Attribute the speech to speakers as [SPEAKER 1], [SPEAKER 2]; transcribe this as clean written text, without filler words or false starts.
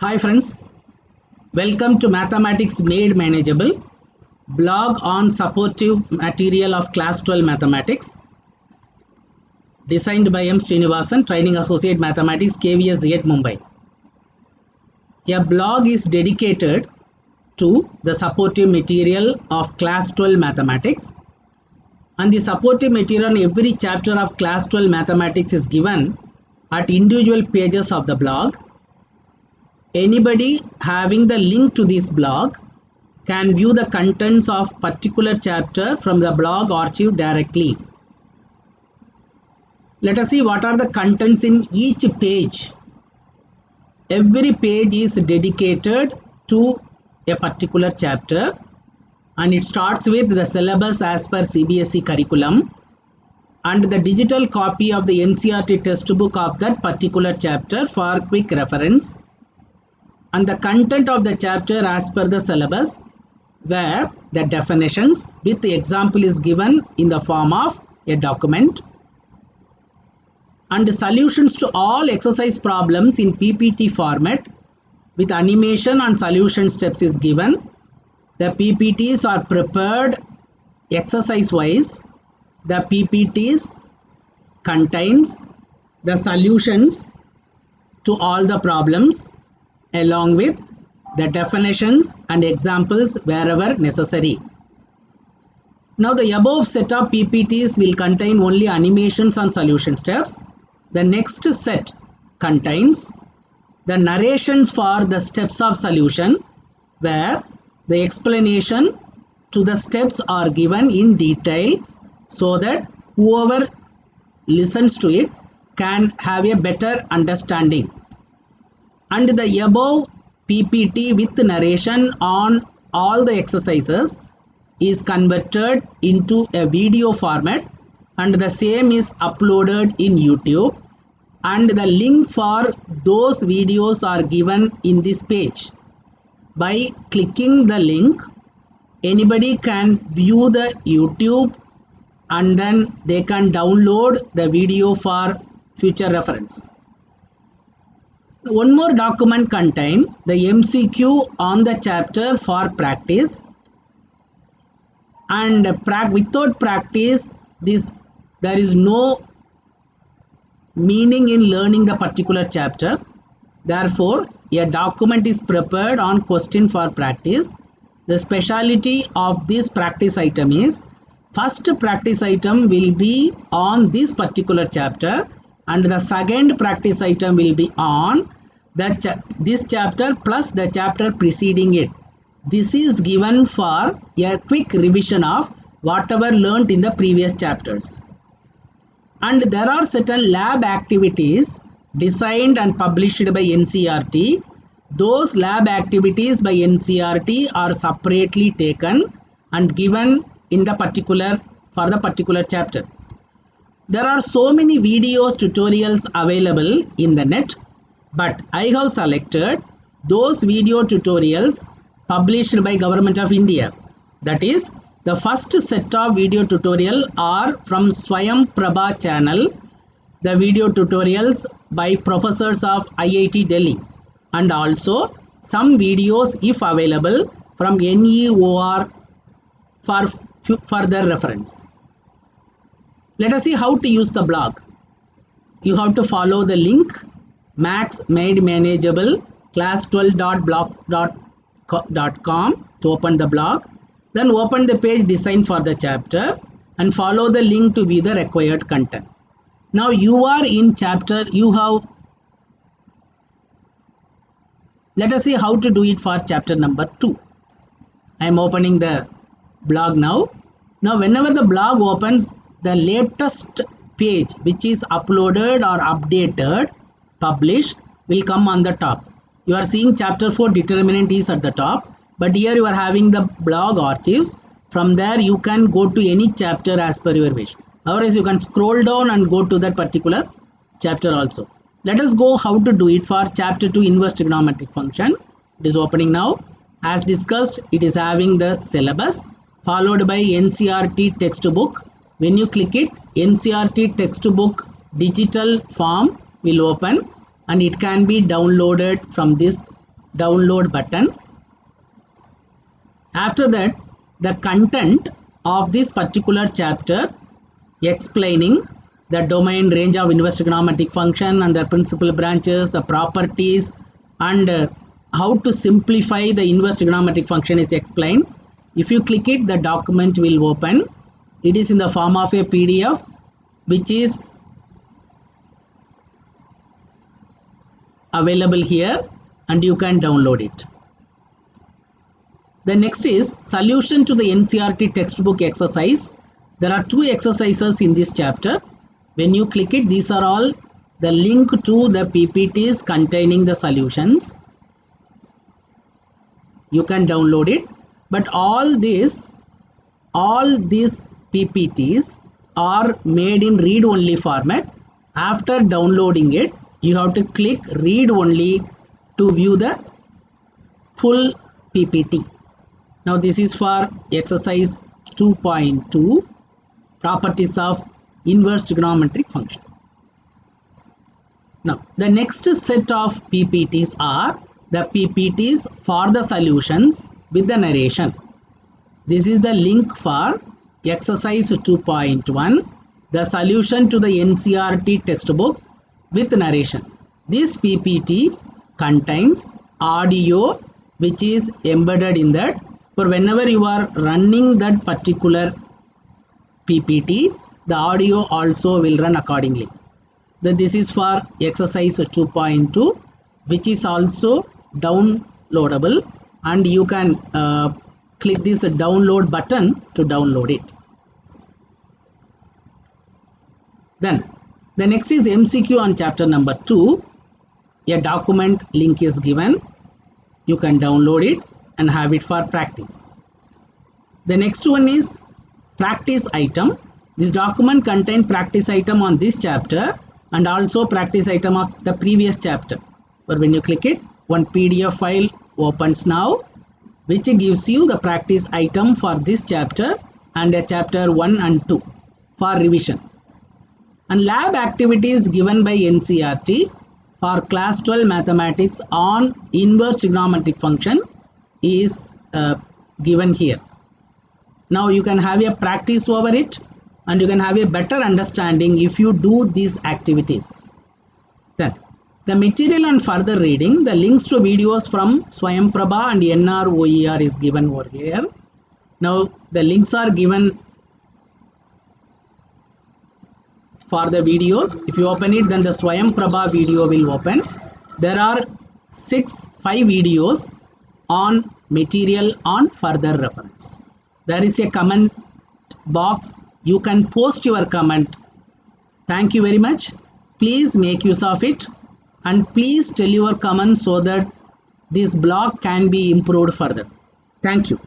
[SPEAKER 1] Hi friends, welcome to Mathematics Made Manageable, blog on supportive material of Class 12 Mathematics, designed by M. Srinivasan, Training Associate Mathematics, KVS at Mumbai. A blog is dedicated to the supportive material of Class 12 Mathematics, and the supportive material on every chapter of Class 12 Mathematics is given at individual pages of the blog. Anybody having the link to this blog can view the contents of particular chapter from the blog archive directly. Let us see what are the contents in each page. Every page is dedicated to a particular chapter, and it starts with the syllabus as per CBSE curriculum and the digital copy of the NCERT textbook of that particular chapter for quick reference, and the content of the chapter as per the syllabus, where the definitions with the example is given in the form of a document, and solutions to all exercise problems in PPT format with animation and solution steps is given. The PPTs are prepared exercise wise. The PPTs contains the solutions to all the problems along with the definitions and examples wherever necessary. Now the above set of PPTs will contain only animations and solution steps. The next set contains the narrations for the steps of solution, where the explanation to the steps are given in detail so that whoever listens to it can have a better understanding. And the above PPT with narration on all the exercises is converted into a video format, and the same is uploaded in YouTube, and the link for those videos are given in this page. By clicking the link, anybody can view the YouTube and then they can download the video for future reference. One more document contains the MCQ on the chapter for practice, and without practice there is no meaning in learning the particular chapter. Therefore, a document is prepared on question for practice. The speciality of this practice item is first practice item will be on this particular chapter, and the second practice item will be on this chapter plus the chapter preceding it. This is given for a quick revision of whatever learnt in the previous chapters. And there are certain lab activities designed and published by NCERT. Those lab activities by NCERT are separately taken and given in the particular chapter. There are so many videos, tutorials available in the net, but I have selected those video tutorials published by Government of India. That is, the first set of video tutorial are from Swayam Prabha channel, the video tutorials by professors of IIT Delhi, and also some videos if available from NEOR for further reference. Let us see how to use the blog. You have to follow the link Max Made Manageable class12.blogs.com to open the blog. Then open the page designed for the chapter and follow the link to view the required content. Now you are in chapter, let us see how to do it for chapter number 2. I am opening the blog now. Now whenever the blog opens, the latest page which is uploaded or updated, published, will come on the top. You are seeing chapter 4 determinant is at the top, but here you are having the blog archives. From there you can go to any chapter as per your wish. Otherwise you can scroll down and go to that particular chapter also. Let us go how to do it for chapter 2 inverse trigonometric function. It is opening now. As discussed, it is having the syllabus followed by NCERT textbook. When you click it, NCERT textbook digital form will open, and it can be downloaded from this download button. After that, the content of this particular chapter explaining the domain, range of inverse trigonometric function and their principal branches, the properties, and how to simplify the inverse trigonometric function is explained. If you click it, the document will open. It is in the form of a PDF, which is available here, and you can download it. The next is solution to the NCERT textbook exercise. There are 2 exercises in this chapter. When you click it, these are all the link to the PPTs containing the solutions. You can download it, but all these PPTs are made in read-only format. After downloading it, you have to click read only to view the full PPT. Now this is for exercise 2.2, properties of inverse trigonometric function. Now the next set of PPTs are the PPTs for the solutions with the narration. This is the link for exercise 2.1, the solution to the NCERT textbook with narration. This PPT contains audio which is embedded in that. For whenever you are running that particular PPT, the audio also will run accordingly. This is for exercise 2.2, which is also downloadable, and you can click this download button to download it. Then the next is MCQ on chapter number 2. A document link is given. You can download it and have it for practice. The next one is practice item. This document contains practice item on this chapter and also practice item of the previous chapter. But when you click it, one PDF file opens now, which gives you the practice item for this chapter and a chapter 1 and 2 for revision. And lab activities given by NCERT for class 12 mathematics on inverse trigonometric function is given here. Now you can have a practice over it and you can have a better understanding if you do these activities. Then the material and further reading, the links to videos from Swayamprabha and NROER is given over here. Now the links are given for the videos. If you open it, then the Swayamprabha video will open. There are 5 videos on material on further reference. There is a comment box. You can post your comment. Thank you very much. Please make use of it and please tell your comment so that this blog can be improved further. Thank you.